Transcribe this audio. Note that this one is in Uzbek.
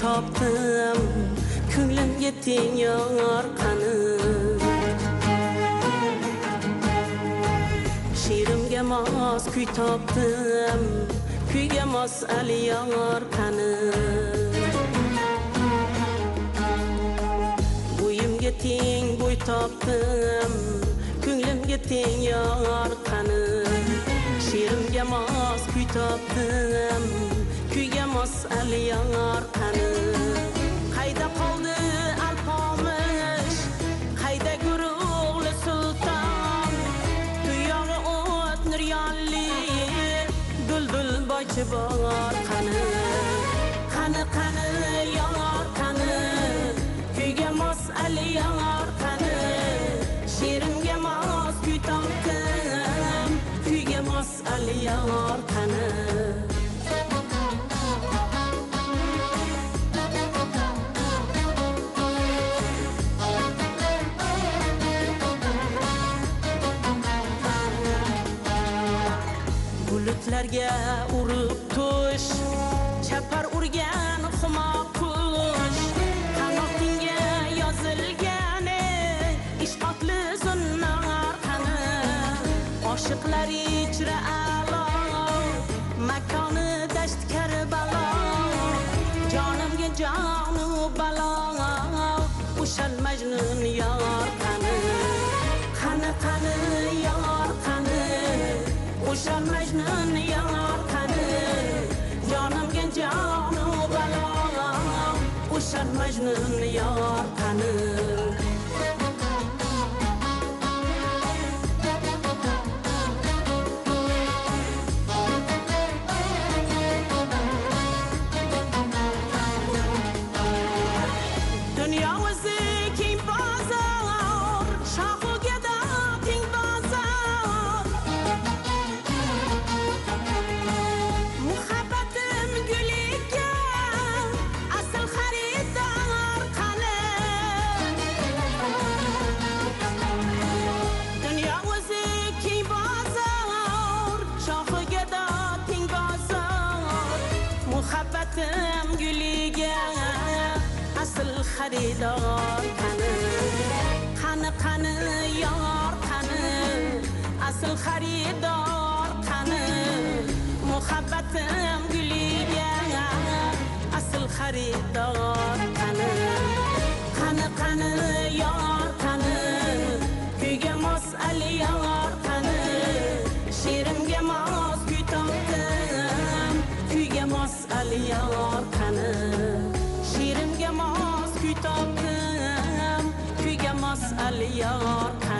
topdim, ko'nglimga teng yorqani. She'rimga mos kuy topdim, kuyga mos ali yorqani. Bo'yimga teng bo'y topdim, ko'nglimga teng yorqani. She'rimga mos kuy topdim, kuyga mos ali yorqani. Qayda qoldi alpomish, qayda guruhli sulton, tuyog'i o't nuryonli duldul boychi bor qani. Qani yorqani, kuyga mos ali yorqani. She'rimga mos kuy topdim, kuyga mos ali yorqani. Bulutlarga urib tush, chapar urgan xumo qush, qanotingga yozilgan ishq otli sunnar qani. Oshiqlar ichra a'lo, makoni dasht Karbalo, jonimga jonu balo, o'shal Majnun yor qani. Qani yor qani, o'shal Majnun yor qani. Jonimga jonu balo, o'shal Majnun yor qani. Muhabbatim guliga asl xaridor qani. Qani yor qani, asl xaridor qani. Muhabbatim guliga asl xaridor qani. Qani yor qani, kuyga mos ali yor qani. She'rimga mos kuy topdim, kuyga mos ali yor qani. She'rimga mos kuy topdim, kuyga mos ali yor qani.